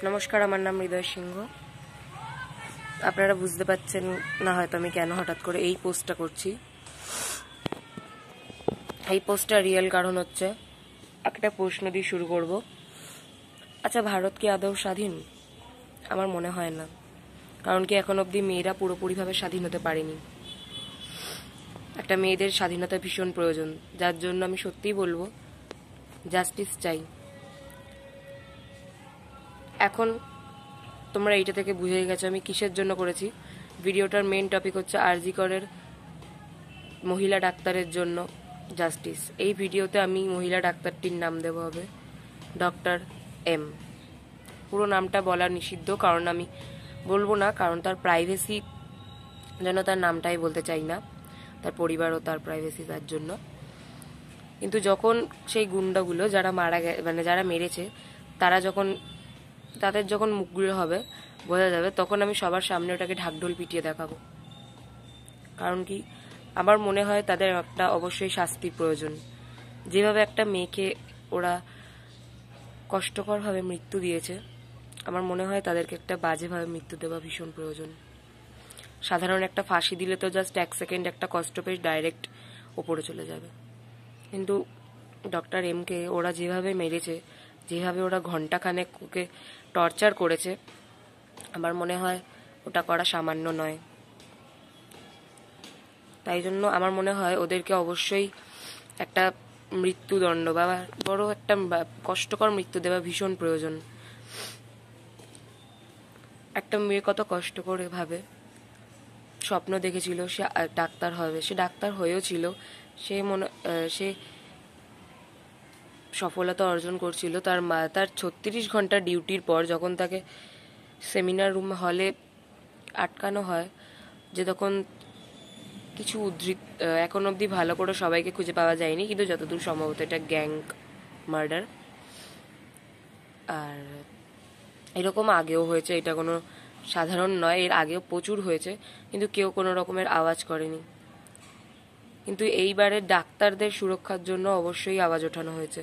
নমস্কার, আমার নাম হৃদয় সিংহ। আপনারা বুঝতে পারছেন না হয়তো আমি কেন হঠাৎ করে এই পোস্টটা করছি। এই পোস্টটা রিয়েল কারণ হচ্ছে, একটা প্রশ্ন দিয়ে শুরু করব। আচ্ছা, ভারত কি আদৌ স্বাধীন? আমার মনে হয় না। কারণ কি এখন অবধি মেয়েরা পুরোপুরিভাবে স্বাধীন হতে পারেনি। একটা মেয়েদের স্বাধীনতা ভীষণ প্রয়োজন, যার জন্য আমি সত্যিই বলবো জাস্টিস চাই। এখন তোমরা এইটা থেকে বুঝে গেছো আমি কিসের জন্য করেছি। ভিডিওটার মেইন টপিক হচ্ছে আরজি করের মহিলা ডাক্তারের জন্য জাস্টিস। এই ভিডিওতে আমি মহিলা ডাক্তারটির নাম দেব হবে ডক্টর এম। পুরো নামটা বলা নিষিদ্ধ, কারণ আমি বলবো না, কারণ তার প্রাইভেসি যেন, তার নামটাই বলতে চাই না, তার পরিবারও তার প্রাইভেসি, তার জন্য। কিন্তু যখন সেই গুন্ডাগুলো যারা যারা মেরেছে, তাদের যখন মুখগুলো হবে বোঝা যাবে, তখন আমি সবার সামনে ওটাকে ঢাকঢোল পিটিয়ে দেখাবো। কারণ কি, আমার মনে হয় তাদের একটা অবশ্যই শাস্তির প্রয়োজন। যেভাবে একটা মেয়েকে ওরা কষ্টকরভাবে মৃত্যু দিয়েছে, আমার মনে হয় তাদেরকে একটা বাজেভাবে মৃত্যু দেওয়া ভীষণ প্রয়োজন। সাধারণ একটা ফাঁসি দিলে তো জাস্ট 1 সেকেন্ড একটা কষ্ট পেয়ে ডাইরেক্ট ওপরে চলে যাবে, কিন্তু ডক্টর এমকে ওরা যেভাবে মেরেছে, যেভাবে ওরা ঘন্টাখানেক ওকে টর্চার করেছে, আমার মনে হয় ওটা করা সামান্য নয়। তাই জন্য আমার মনে হয় ওদেরকে অবশ্যই একটা মৃত্যুদণ্ড বা বড় একটা কষ্টকর মৃত্যু দেওয়া ভীষণ প্রয়োজন। একটা মেয়ে কত কষ্ট করে ভাবে, স্বপ্ন দেখেছিল সে ডাক্তার হবে, সে ডাক্তার হয়েও ছিল, সে সফলতা অর্জন করছিল। তার 36 ঘন্টা ডিউটির পর যখন তাকে সেমিনার রুম হলে আটকানো হয়, যে তখন কিছু এখন অবধি ভালো করে সবাইকে খুঁজে পাওয়া যায়নি, কিন্তু যতদূর সম্ভবত এটা গ্যাং মার্ডার। আর এরকম আগেও হয়েছে, এটা কোনো সাধারণ নয়, এর আগেও প্রচুর হয়েছে, কিন্তু কেউ কোনো রকমের আওয়াজ করেনি। কিন্তু এইবারে ডাক্তারদের সুরক্ষার জন্য অবশ্যই আওয়াজ ওঠানো হয়েছে।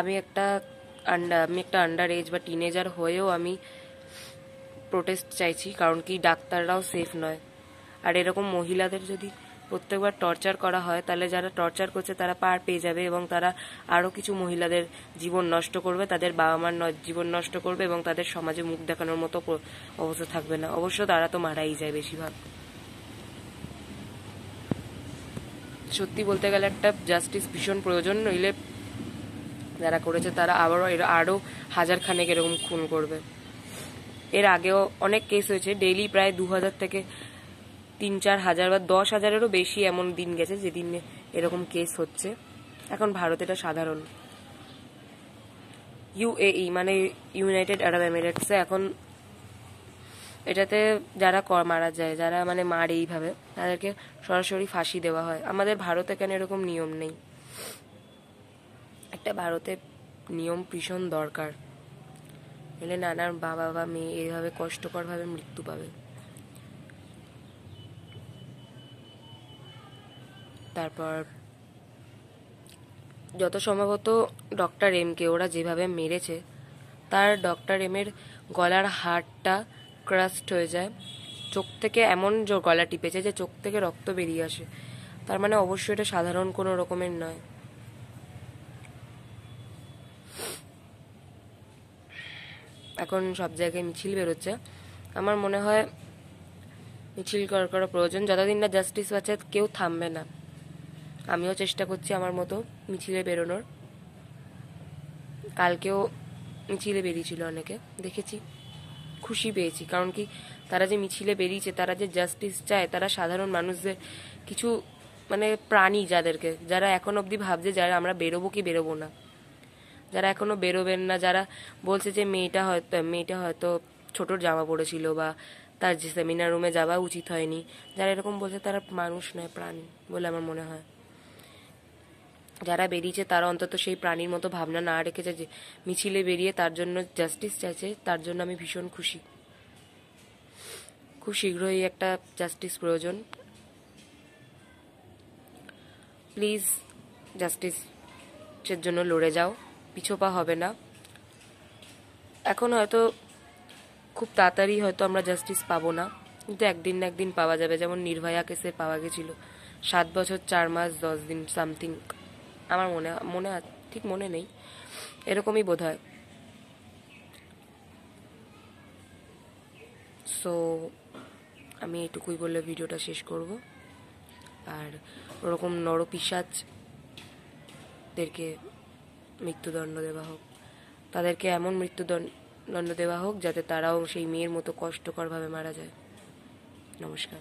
আমি একটা আন্ডার এজ বা টিনেজার হয়েও আমি প্রোটেস্ট চাইছি, কারণ কি ডাক্তাররাও সেফ নয়। আর এরকম মহিলাদের যদি প্রত্যেকবার টর্চার করা হয়, তাহলে যারা টর্চার করছে তারা পার পেয়ে যাবে, এবং তারা আরও কিছু মহিলাদের জীবন নষ্ট করবে, তাদের বাবা মার জীবন নষ্ট করবে, এবং তাদের সমাজে মুখ দেখানোর মতো অবস্থা থাকবে না। অবশ্য তারা তো মারাই যায় বেশিরভাগ। সত্যি বলতে গেলে একটা জাস্টিস ভীষণ প্রয়োজন, নইলে যারা করেছে তারা আরও হাজার খানেক এরকম খুন করবে। এর আগেও অনেক কেস হয়েছে, ডেইলি প্রায় 2000 থেকে 3-4 হাজার বা 10,000-এরও বেশি এমন দিন গেছে যেদিন এরকম কেস হচ্ছে। এখন ভারত এটা সাধারণ। ইউএই মানে ইউনাইটেড আরব এমিরেটসে এখন এটাতে যারা মারা যায়, যারা মারে এইভাবে, তাদেরকে সরাসরি ফাঁসি দেওয়া হয়। আমাদের ভারতে কেন এরকম নিয়ম নেই? একটা ভারতে নিয়ম ভীষণ দরকার, এলে নানার বাবা বা মেয়ে এইভাবে কষ্টকরভাবে মৃত্যু পাবে। তারপর যত সম্ভবত ডক্টর এমকে ওরা যেভাবে মেরেছে, তার ডক্টর এমের গলার হাড়টা ক্রাস্ট হয়ে যায়, চোখ থেকে এমন গলা টিপেছে যে চোখ থেকে রক্ত বেরিয়ে আসে। তার মানে অবশ্যই এটা সাধারণ কোনো রকমের নয়। এখন সব জায়গায় মিছিল বেরোচ্ছে, আমার মনে হয় মিছিল করা প্রয়োজন। যতদিন না জাস্টিস পাচ্ছে কেউ থামবে না। আমিও চেষ্টা করছি আমার মতো মিছিলে বেরোনোর। কালকেও মিছিলে বেরিয়েছিল অনেকে, দেখেছি, খুশি পেয়েছি। কারণ কি, তারা যে মিছিলে বেরিয়েছে, তারা যে জাস্টিস চায়, তারা সাধারণ মানুষদের কিছু প্রাণী যারা এখন অবধি ভাবছে যারা আমরা বেরোবো কি বেরোবো না, যারা এখনো বেরোবেন না, যারা বলছে যে মেয়েটা হয়তো ছোট জামা পড়েছিল বা তার যে সেমিনার রুমে যাওয়া উচিত হয়নি, যারা এরকম বলছে তারা মানুষ নয়, প্রাণী বলে আমার মনে হয়। যারা বেরিয়েছে তারা অন্তত সেই প্রাণীর মতো ভাবনা না রেখেছে, যে মিছিলে বেরিয়ে তার জন্য জাস্টিস চাইছে, তার জন্য আমি ভীষণ খুশি। খুব শীঘ্রই একটা জাস্টিস প্রয়োজন। প্লিজ জাস্টিসের জন্য লড়ে যাও, পিছোপা হবে না। এখন হয়তো খুব তাড়াতাড়ি হয়তো আমরা জাস্টিস পাবো না, কিন্তু একদিন না একদিন পাওয়া যাবে। যেমন নির্ভয়া কেসে পাওয়া গেছিল 7 বছর 4 মাস 10 দিন সামথিং, আমার ঠিক মনে নেই, এরকমই বোধ হয়। সো আমি এটুকুই বলে ভিডিওটা শেষ করব। আর ওরকম নরপিশাচদেরকে মৃত্যুদণ্ড দেওয়া হোক, তাদেরকে এমন মৃত্যুদণ্ড দেওয়া হোক যাতে তারাও সেই মেয়ের মতো কষ্টকরভাবে মারা যায়। নমস্কার।